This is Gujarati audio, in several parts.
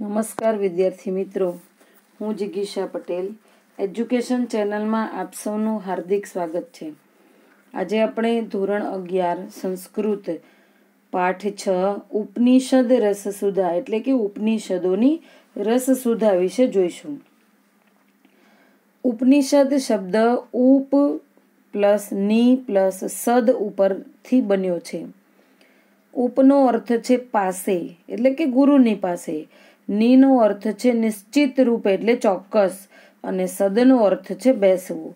નમસ્કાર વિદ્યાર્થી મિત્રો, હું જિગીશા પટેલ એજ્યુકેશન ચેનલમાં આપ સૌનું હાર્દિક સ્વાગત છે. આજે આપણે ધોરણ 11 સંસ્કૃત પાઠ 6 ઉપનિષદ રસસુધા એટલે કે ઉપનિષદોની રસસુધા વિશે જોઈશું. ઉપનિષદ શબ્દ ઉપ પ્લસ ની પ્લસ સદ ઉપરથી બન્યો છે. ઉપનો અર્થ છે પાસે એટલે કે ગુરુની પાસે, નીનો અર્થ છે નિશ્ચિત રૂપ એટલે ચોક્કસ અને સદનો અર્થ છે બેસવું.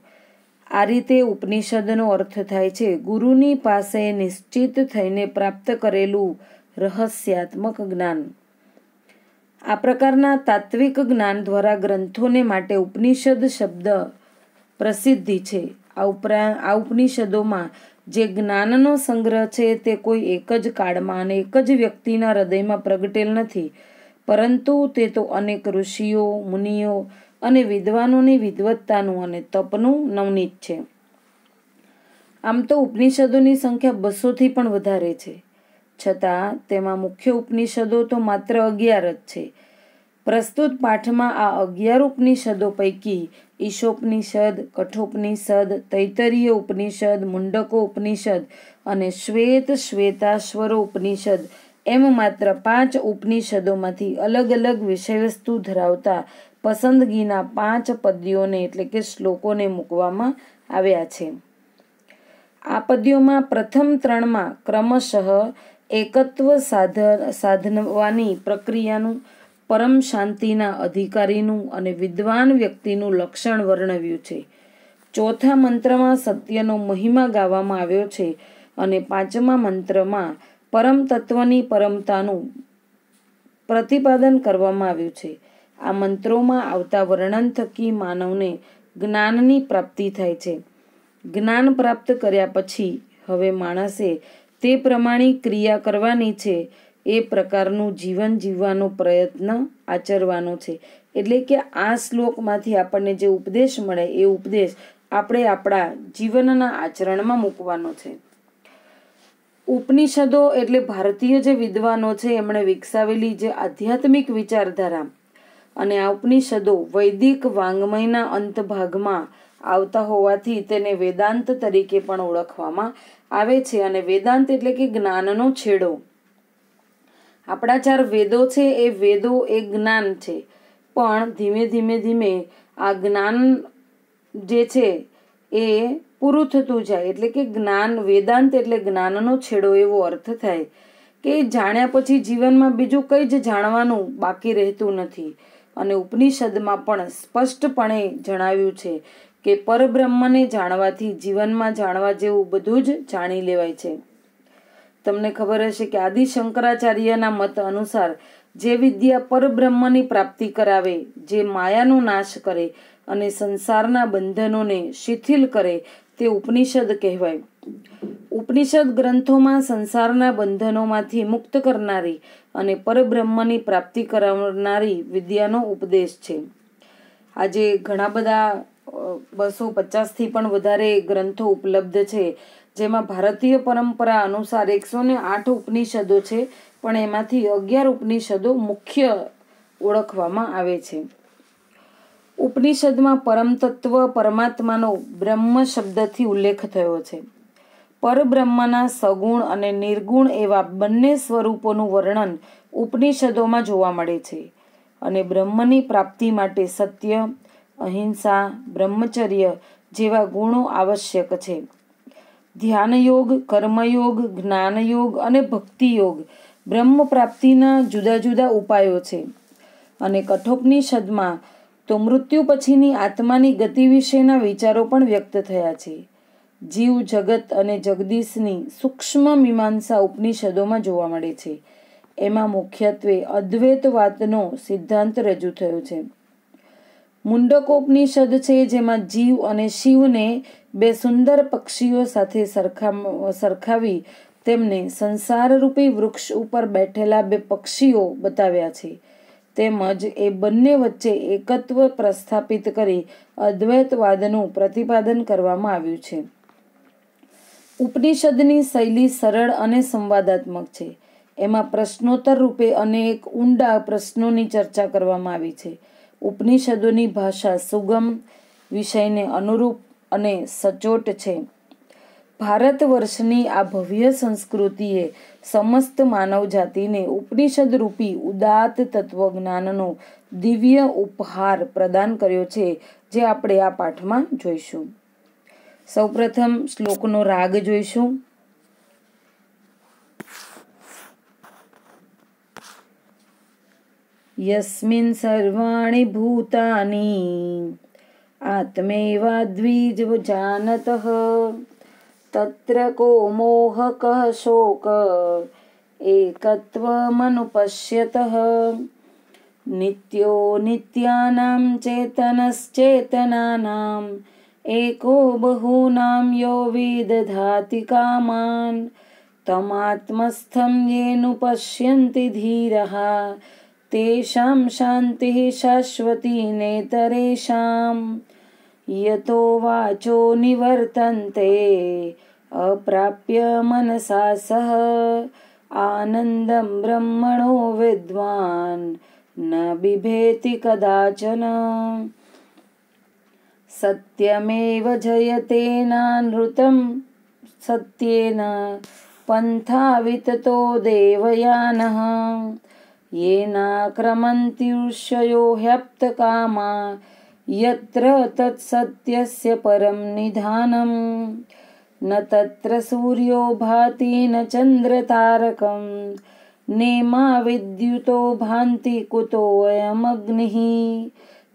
આ રીતે ઉપનિષદનો અર્થ થાય છે ગુરુની પાસે નિશ્ચિત થઈને પ્રાપ્ત કરેલું રહસ્યાત્મક જ્ઞાન. આ પ્રકારના તાત્વિક જ્ઞાન દ્વારા ગ્રંથોને માટે ઉપનિષદ શબ્દ પ્રસિદ્ધિ છે. આ ઉપનિષદોમાં જે જ્ઞાનનો સંગ્રહ છે તે કોઈ એક જ કાળમાં અને એક જ વ્યક્તિના હૃદયમાં પ્રગટેલ નથી, પરંતુ તે તો અનેક ઋષિઓ, મુનિઓ અને વિદ્વાનોની વિદ્વત્તાનું અને તપનું નવનીત છે. આમ તો ઉપનિષદોની સંખ્યા 200થી પણ વધારે છે, છતાં તેમાં મુખ્ય ઉપનિષદો તો માત્ર 11 જ છે. પ્રસ્તુત પાઠમાં આ 11 ઉપનિષદો પૈકી ઈશોપનિષદ, કઠોપનિષદ, તૈત્તરીય ઉપનિષદ, મુંડકો ઉપનિષદ અને શ્વેતાશ્વરો ઉપનિષદ એમ માત્ર 5 ઉપનિષદોમાંથી અલગ અલગ વિષયવસ્તુ ધરાવતા પસંદગીના 5 પદ્યોને એટલે કે શ્લોકોને મૂકવામાં આવ્યા છે. આ પદ્યોમાં પ્રથમ 3માં ક્રમશઃ એકત્વ સાધવાની પ્રક્રિયાનું, પરમ શાંતિના અધિકારીનું અને વિદ્વાન વ્યક્તિનું લક્ષણ વર્ણવ્યું છે. ચોથા મંત્રમાં સત્યનો મહિમા ગાવામાં આવ્યો છે અને 5મા મંત્રમાં પરમ તત્વની પરમતાનું પ્રતિપાદન કરવામાં આવ્યું છે. આ મંત્રોમાં આવતા વર્ણન થકી માનવને જ્ઞાનની પ્રાપ્તિ થાય છે. જ્ઞાન પ્રાપ્ત કર્યા પછી હવે માણસે તે પ્રમાણે ક્રિયા કરવાની છે, એ પ્રકારનું જીવન જીવવાનો પ્રયત્ન આચરવાનો છે. એટલે કે આ શ્લોકમાંથી આપણને જે ઉપદેશ મળે એ ઉપદેશ આપણે આપણા જીવનના આચરણમાં મૂકવાનો છે. ઉપનિષદો એટલે ભારતીય જે વિદ્વાનો છે એમણે વિકસાવેલી જે આધ્યાત્મિક વિચારધારા, અને આ ઉપનિષદો વૈદિક વાંગ્મયના અંતભાગમાં આવતા હોવાથી તેને વેદાંત તરીકે પણ ઓળખવામાં આવે છે. અને વેદાંત એટલે કે જ્ઞાનનો છેડો. આપણા 4 વેદો છે એ વેદો એ જ્ઞાન છે, પણ ધીમે ધીમે આ જ્ઞાન જે છે એ પૂરું થતું જાય. એટલે કે જ્ઞાન, વેદાંત એટલે જ્ઞાનનો છેડો એવો અર્થ થાય કે જાણ્યા પછી જીવનમાં બીજું કંઈ જ જાણવાનું બાકી રહેતું નથી. અને ઉપનિષદમાં પણ સ્પષ્ટપણે જણાવ્યું છે કે પરબ્રહ્મને જાણવાથી જીવનમાં જાણવા જેવું બધું જ જાણી લેવાય છે. તમને ખબર હશે કે આદિ શંકરાચાર્યના મત અનુસાર જે વિદ્યા પરબ્રહ્મની પ્રાપ્તિ કરાવે, જે માયાનો નાશ કરે અને સંસારના બંધનોને શિથિલ કરે તે ઉપનિષદ કહેવાય. ઉપનિષદ ગ્રંથોમાં સંસારના બંધનોમાંથી મુક્ત કરનારી અને પરબ્રહ્મની પ્રાપ્તિ કરાવનારી વિદ્યાનો ઉપદેશ છે. આજે ઘણા બધા 250થી પણ વધારે ગ્રંથો ઉપલબ્ધ છે, જેમાં ભારતીય પરંપરા અનુસાર 108 ઉપનિષદો છે, પણ એમાંથી 11 ઉપનિષદો મુખ્ય ઓળખવામાં આવે છે. ઉપનિષદમાં પરમ તત્વ પરમાત્માનો બ્રહ્મ શબ્દથી ઉલ્લેખ થયો છે. પરબ્રહ્મના સગુણ અને નિર્ગુણ એવા બંને સ્વરૂપોનું વર્ણન ઉપનિષદોમાં જોવા મળે છે. અને બ્રહ્મની પ્રાપ્તિ માટે સત્ય, અહિંસા, બ્રહ્મચર્ય જેવા ગુણો આવશ્યક છે. ધ્યાનયોગ, કર્મયોગ, જ્ઞાનયોગ અને ભક્તિયોગ બ્રહ્મ પ્રાપ્તિના જુદા જુદા ઉપાયો છે. અને કઠોપનિષદમાં તો મૃત્યુ પછીની આત્માની ગતિ વિશેના વિચારો પણ વ્યક્ત થયા છે. જીવ, જગત અને જગદીશની સૂક્ષ્મ મીમાંસા ઉપનિષદોમાં જોવા મળે છે. એમાં મુખ્યત્વે અદ્વૈતવાદનો સિદ્ધાંત રજૂ થયો છે. મુંડકોપનિષદ છે, જેમાં જીવ અને શિવને 2 સુંદર પક્ષીઓ સાથે સરખાવી તેમને સંસારરૂપી વૃક્ષ ઉપર બેઠેલા 2 પક્ષીઓ બતાવ્યા છે. તેમજ એ બંને વચ્ચે એકત્વ પ્રસ્થાપિત કરી અદ્વૈતવાદનું પ્રતિપાદન કરવામાં આવ્યું છે. ઉપનિષદની શૈલી સરળ અને સંવાદાત્મક છે. એમાં પ્રશ્નોત્તર રૂપે અનેક ઊંડા પ્રશ્નોની ચર્ચા કરવામાં આવી છે. ઉપનિષદોની ભાષા સુગમ, વિષયને અનુરૂપ અને સચોટ છે. ભારત વર્ષની આ ભવ્ય સંસ્કૃતિએ સમસ્ત માનવ જાતિને ઉપનિષદ રૂપી ઉદાત્ત તત્વજ્ઞાનનો દિવ્ય ઉપહાર પ્રદાન કર્યો છે, જે આપણે આ પાઠમાં જોઈશું. સૌપ્રથમ શ્લોકનો રાગ જોઈશું. યસ્મિન સર્વાણિ ભૂતાની આત્મૈવાદ્વિજજાનતઃ તત્ર કો મોહઃ શોક એકત્વમનુપશ્યતઃ નિત્યો નિત્યાનાં ચેતનશ્ચેતનાનાં एको બહૂનાં યો વિદધાતિ કામાન તમાત્મસ્થં યેનુપશ્યન્તિ ધીરઃ તેષાં શાંતિઃ શાશ્વતી નેતરેષાં યતો વાચો નિવર્તન્તે અપ્રાપ્ય મનસા સહ આનંદં બ્રહ્મણો વિદ્વાન ન બિભેતિ કદાચન સત્યમેવ જયતેનાનૃतं સત્યેન પંથા વિતતો દેવયાનઃ येनाक्रमन्त्युष्यो ह्यप्तकामा यत्र तत्सत्यस्य परं निधानम् न तत्र सूर्यो भाति न चन्द्रतारकं नेमा विद्युतो भान्ति कुतोऽयमग्निः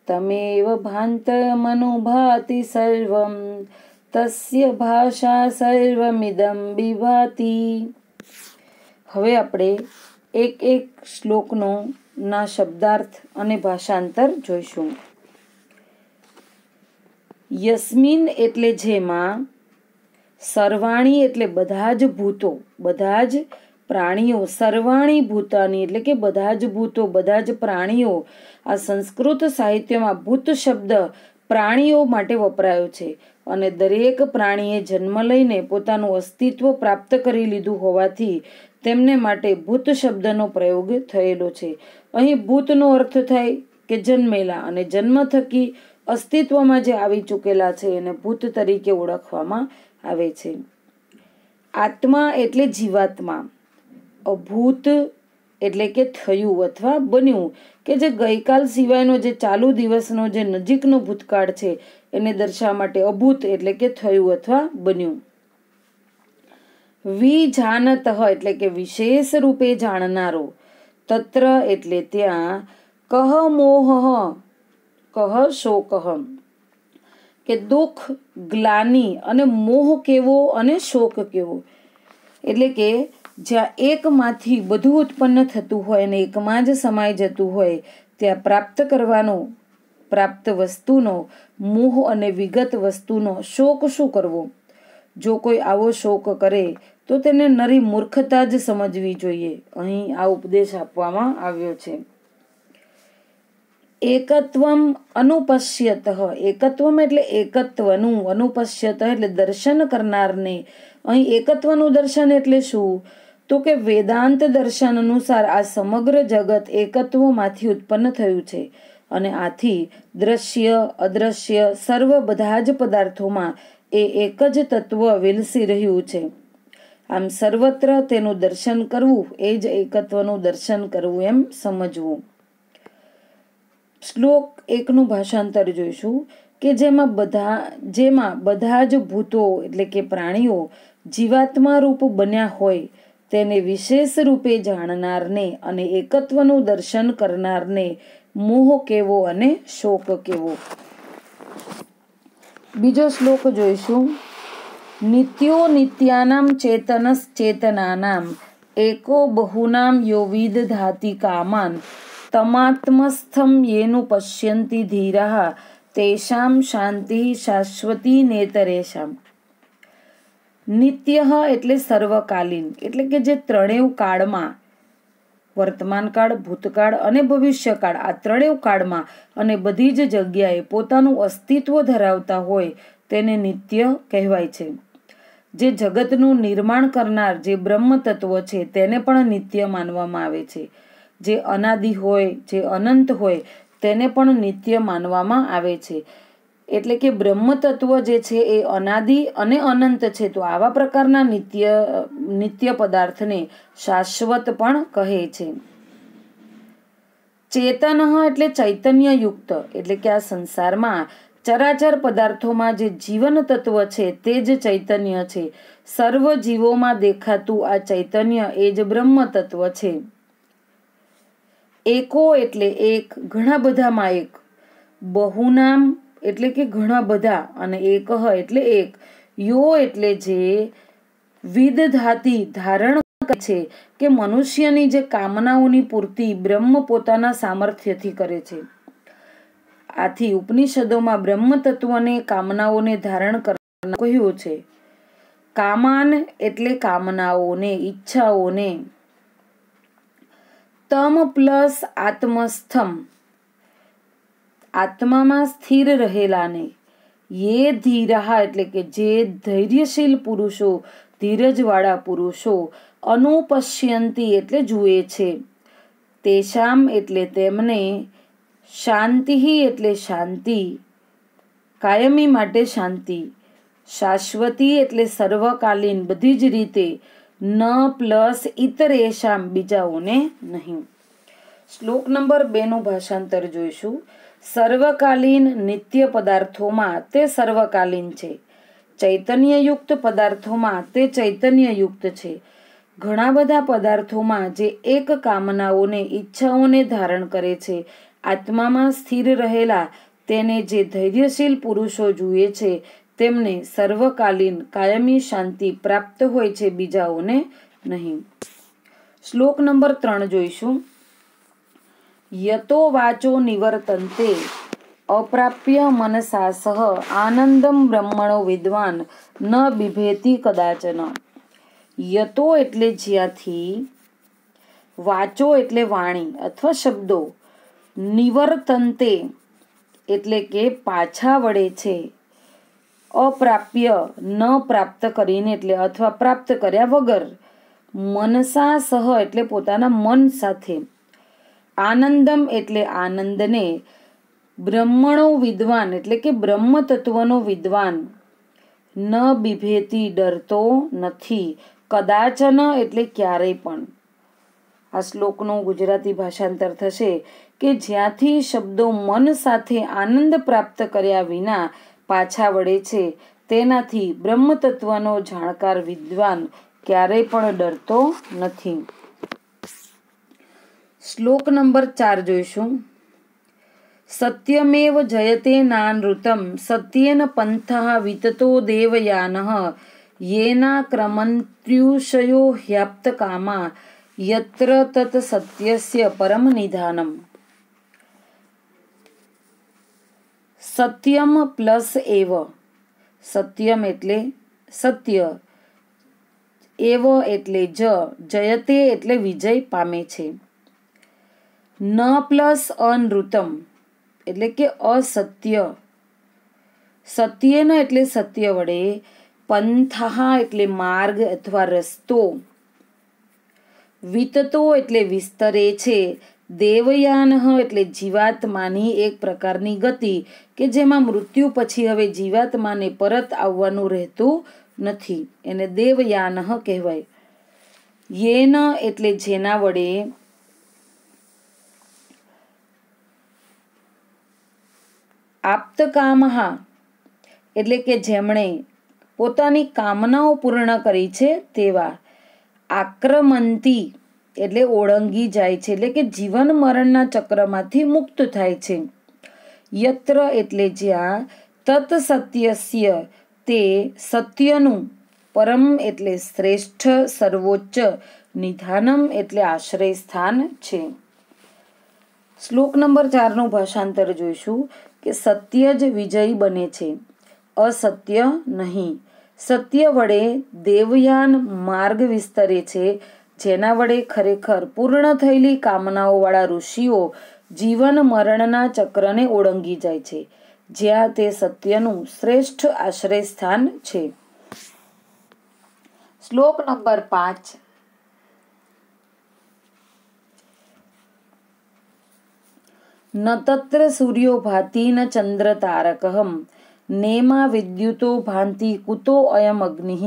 तमेव भान्तमनुभाति सर्वं तस्य भाषा सर्वमिदं विभाति. હવે આપણે એક એક શ્લોકનો ના શબ્દાર્થ અને ભાષાંતર જોઈશું. યસ્મિન એટલે જેમાં, સર્વાણી એટલે બધા જ ભૂતો, બધા જ પ્રાણીઓ, સર્વાણી ભૂતાની એટલે કે બધા જ ભૂતો, બધા જ પ્રાણીઓ. આ સંસ્કૃત સાહિત્યમાં ભૂત શબ્દ પ્રાણીઓ માટે વપરાયો છે અને દરેક પ્રાણીએ જન્મ લઈને પોતાનું અસ્તિત્વ પ્રાપ્ત કરી લીધું હોવાથી તેમને માટે ભૂત શબ્દનો પ્રયોગ થયેલો છે. અહીં ભૂતનો અર્થ થાય કે જન્મેલા, અને જન્મ થકી અસ્તિત્વમાં જે આવી ચૂકેલા છે એને ભૂત તરીકે ઓળખવામાં આવે છે. આત્મા એટલે જીવાત્મા, અભૂત એટલે કે થયું અથવા બન્યું, કે જે ગઈકાલ સિવાયનો જે ચાલુ દિવસનો જે નજીકનો ભૂતકાળ છે એને દર્શાવવા માટે અભૂત એટલે કે થયું અથવા બન્યું. વિજાનત એટલે કે વિશેષ રૂપે જાણનારો, તત્ર એટલે ત્યાં, કહ મોહ કહ શોક કે દુઃખ, ગ્લાનિ અને મોહ કેવો અને શોક કેવો. એટલે કે જ્યાં એકમાંથી બધું ઉત્પન્ન થતું હોય અને એકમાં જ સમાઈ જતું હોય ત્યાં પ્રાપ્ત કરવાનો, પ્રાપ્ત વસ્તુનો મોહ અને વિગત વસ્તુનો શોક શું કરવો. જો કોઈ આવો શોક કરે તો તેને નરી મૂર્ખતા જ સમજવી જોઈએ. અહીં આ ઉપદેશ આપવામાં આવ્યો છે. એકત્વમ અનુપશ્યત, એકત્વમ એટલે એકત્વનું, અનુપશ્યત એટલે દર્શન કરનારને. અહીં એકત્વનું દર્શન એટલે શું? તો કે વેદાંત દર્શન અનુસાર આ સમગ્ર જગત એકત્વમાંથી ઉત્પન્ન થયું છે અને આથી દ્રશ્ય અદ્રશ્ય સર્વ બધા જ પદાર્થોમાં એ એક જ તત્વ વિલસી રહ્યું છે. આમ સર્વત્ર તેનું દર્શન કરવું એ જ એકત્વનું દર્શન કરવું એમ સમજવું. શ્લોક 1નું ભાષાંતર જોઈશું કે જેમાં બધા જ ભૂતો એટલે કે પ્રાણીઓ જીવાત્મા રૂપ બન્યા હોય તેને વિશેષ રૂપે જાણનારને અને એકત્વનું દર્શન કરનારને મોહ કેવો અને શોક કેવો. બીજો શ્લોક જોઈશું. નિત્યો નિત્યાનામ ચેતનશ્ચેતનાનામ એકો બહૂનામ યો વિદધાતિ કામાન તમાત્મસ્થમ યેનું પશ્યન્તિ ધીરઃ તેષાં શાંતિ શાશ્વતી નેતરેષાં. નિત્ય એટલે સર્વકાલીન, એટલે કે જે ત્રણેય કાળમાં, વર્તમાન કાળ, ભૂતકાળ અને ભવિષ્યકાળ, આ ત્રણેય કાળમાં અને બધી જ જગ્યાએ પોતાનું અસ્તિત્વ ધરાવતા હોય તેને નિત્ય કહેવાય છે. જે જગતનું નિર્માણ કરનાર જે બ્રહ્મ તત્વ છે તેને પણ નિત્ય માનવામાં આવે છે. જે અનાદિ હોય, જે અનંત હોય તેને પણ નિત્ય માનવામાં આવે છે. એટલે કે બ્રહ્મ તત્વ જે છે એ અનાદિ અને અનંત છે. તો આવા પ્રકારના નિત્ય પદાર્થને શાશ્વત પણ કહે છે. ચેતન એટલે ચૈતન્ય યુક્ત, એટલે કે આ સંસારમાં ચરાચર પદાર્થોમાં જે જીવન તત્વ છે તે જ ચૈતન્ય છે. સર્વ જીવોમાં દેખાતું આ ચૈતન્ય એ જ બ્રહ્મ તત્વ છે. એકો એટલે એક, ઘણા બધામાં એક. બહુનામ એટલે કે ઘણા બધા, અને એકહ એટલે એક. યો એટલે જે વિદધાતી ધારણ કરે છે કે મનુષ્યની જે કામનાઓની પૂર્તિ બ્રહ્મ પોતાના સામર્થ્યથી કરે છે. આથી ઉપનિષદોમાં બ્રહ્મ તત્વને કામનાઓને ધારણ કરવાનું કહ્યું છે. કામાન એટલે કામનાઓને, ઈચ્છાઓને. તમ પ્લસ આત્મસ્થમ, આત્મામાં સ્થિર રહેલાને. યે ધીરાહ એટલે કે જે ધૈર્યશીલ પુરુષો, ધીરજવાળા પુરુષો. અનુપશ્યંતી એટલે જુએ છે. તેશામ એટલે તેમને. શાંતિ એટલે શાંતિ, કાયમી માટે શાંતિ. શાશ્વતી એટલે સર્વકાલીન, બધી જ રીતે. ન પ્લસ ઇતરેશામ બીજાઓને નહીં. શ્લોક નંબર 2 નું ભાષાંતર જોઈશું. સર્વકાલીન નિત્ય પદાર્થોમાં તે સર્વકાલીન છે. ચૈતન્યયુક્ત પદાર્થોમાં તે ચૈતન્યયુક્ત છે. ઘણા બધા પદાર્થોમાં જે એક કામનાઓને, ઈચ્છાઓને ધારણ કરે છે. આત્મામાં સ્થિર રહેલા તેને જે ધૈર્યશીલ પુરુષો જુએ છે તેમને સર્વકાલીન કાયમી શાંતિ પ્રાપ્ત હોય છે, બીજાઓને નહીં. શ્લોક નંબર 3 જોઈશું. યતો વાચો નિવર્તન્તે અપ્રાપ્ય મનસા સહ આનંદમ બ્રહ્મણો વિદ્વાન ન બિભેતિ કદાચન. યતો એટલે જ્યાંથી, વાચો એટલે વાણી અથવા શબ્દો, નિવર્તન્તે એટલે કે પાછા વળે છે. અપ્રાપ્ય ન પ્રાપ્ત કરીને એટલે અથવા પ્રાપ્ત કર્યા વગર. મનસા સહ એટલે પોતાના મન સાથે. આનંદમ એટલે આનંદને. બ્રહ્મણો વિદ્વાન એટલે કે બ્રહ્મ તત્વનો વિદ્વાન. ન બિભેતી ડરતો નથી. કદાચન એટલે ક્યારેય પણ. આ શ્લોકનું ગુજરાતી ભાષાંતર થશે કે જ્યાંથી શબ્દો મન સાથે આનંદ પ્રાપ્ત કર્યા વિના પાછા વળે છે તેનાથી બ્રહ્મ તત્વનો જાણકાર વિદ્વાન ક્યારેય પણ ડરતો નથી. શ્લોક નંબર 4 જોઈશું. સત્યમેવ જયતે નાનૃતમ સત્યેન પંથઃ વિતતો દેવયાનઃ યેના ક્રમંત્યુષયો હ્યાપ્ત કામા યત્ર તત સત્યસ્ય પરમ નિધાનમ. સત્યમ પ્લસ એવ, સત્યમ એટલે સત્ય, એવ એટલે જયતે એટલે વિજય પામે છે. ન પ્લસ અનૃતમ એટલે કે અસત્ય. સત્યેન એટલે સત્ય વડે. પંથઃ એટલે માર્ગ અથવા રસ્તો. વિતતો એટલે વિસ્તરે છે. દેવયાન એટલે જીવાત્માની એક પ્રકારની ગતિ કે જેમાં મૃત્યુ પછી હવે જીવાત્માને પરત આવવાનું રહેતું નથી, એને દેવયાન કહેવાય. યેન એટલે જેના વડે. આપ્તકામઃ એટલે કે જેમણે પોતાની કામનાઓ પૂર્ણ કરી છે તેવા. આક્રમંતી એટલે ઓળંગી જાય છે, એટલે કે જીવન મરણના ચક્રમાંથી મુક્ત થાય છે. યત્ર એટલે જ્યાં. તત સત્યસ્ય તે સત્યનું. પરમ એટલે શ્રેષ્ઠ, સર્વોચ્ચ. નિધાનમ એટલે આશ્રય સ્થાન છે. શ્લોક નંબર 4 નું ભાષાંતર જોઈશું કે સત્ય જ વિજયી બને છે, અસત્ય નહીં. સત્ય વડે દેવયાન માર્ગ વિસ્તરે છે, જેના વડે ખરેખર પૂર્ણ થયેલી કામનાઓવાળા ઋષિઓ જીવન મરણના ચક્રને ઓળંગી જાય છે, જ્યાં તે સત્યનું શ્રેષ્ઠ આશ્રય સ્થાન છે. શ્લોક નંબર 5. ન તત્ર સૂર્યો ભાતિ ન ચંદ્ર તારકઃ નેમા વિદ્યુતો ભાંતિ કુતો અયમ અગ્નિઃ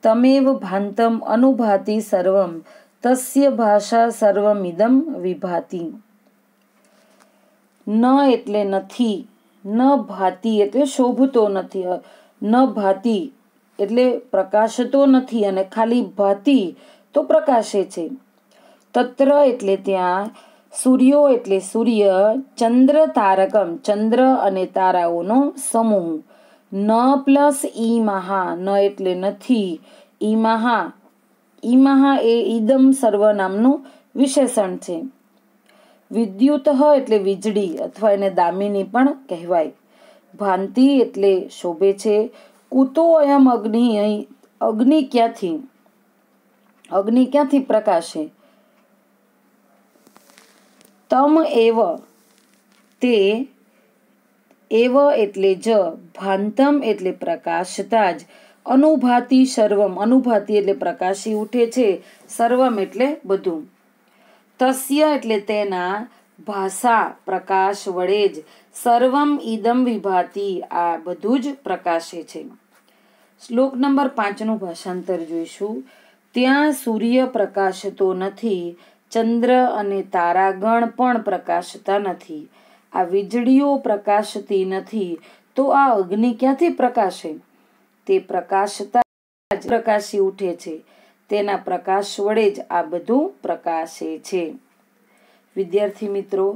તમેવ ભાંતમ અનુભાતિ સર્વમ તસ્ય ભાષા સર્વમિદમ વિભાતિ. ન એટલે નથી, ન ભાતિ એટલે શોભતો નથી, ન ભાતિ એટલે પ્રકાશતો નથી અને ખાલી ભાતિ તો પ્રકાશે છે. તત્ર એટલે ત્યાં, સૂર્યો એટલે સૂર્ય, ચંદ્ર તારકમ ચંદ્ર અને તારાઓનો સમૂહ, ન પ્લસ ઈમહા, ન એટલે નથી, ઈમહા, ઈમહા એ ઈદમ સર્વનામનું વિશેષણ છે. વિદ્યુત એટલે વીજળી અથવા એને દામિની પણ કહેવાય. ભાંતિ એટલે શોભે છે. કુતો અયમ અગ્નિ, અગ્નિ ક્યાંથી, અગ્નિ ક્યાંથી પ્રકાશે. તમ એવ, તે, એવ એટલે જ, ભાંતમ એટલે પ્રકાશતા જ, અનુભાતિ સર્વમ, અનુભાતિ એટલે પ્રકાશી ઉઠે છે, સર્વમ એટલે બધું. તસ્ય એટલે તેના, ભાષા પ્રકાશ વડે જ, સર્વમ ઈદમ વિભાતિ આ બધું જ પ્રકાશે છે. શ્લોક નંબર 5નું ભાષાંતર જોઈશું. ત્યાં સૂર્ય પ્રકાશતો નથી, ચંદ્ર અને તારાગણ પણ પ્રકાશતા નથી, આ વીજળીઓ પ્રકાશતી નથી, તો આ અગ્નિ ક્યાંથી પ્રકાશે. તે પ્રકાશતા જ પ્રકાશી ઉઠે છે, તેના પ્રકાશ વડે જ આ બધું પ્રકાશે છે. વિદ્યાર્થી મિત્રો,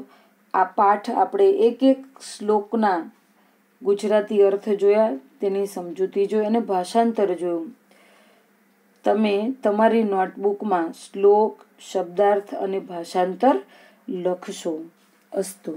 આ પાઠ આપણે એક એક શ્લોકના ગુજરાતી અર્થ જોયા, તેની સમજૂતી જોઈ અને ભાષાંતર જોયું. તમે તમારી નોટબુકમાં શ્લોક, શબ્દાર્થ અને ભાષાંતર લખશો. અસ્તુ.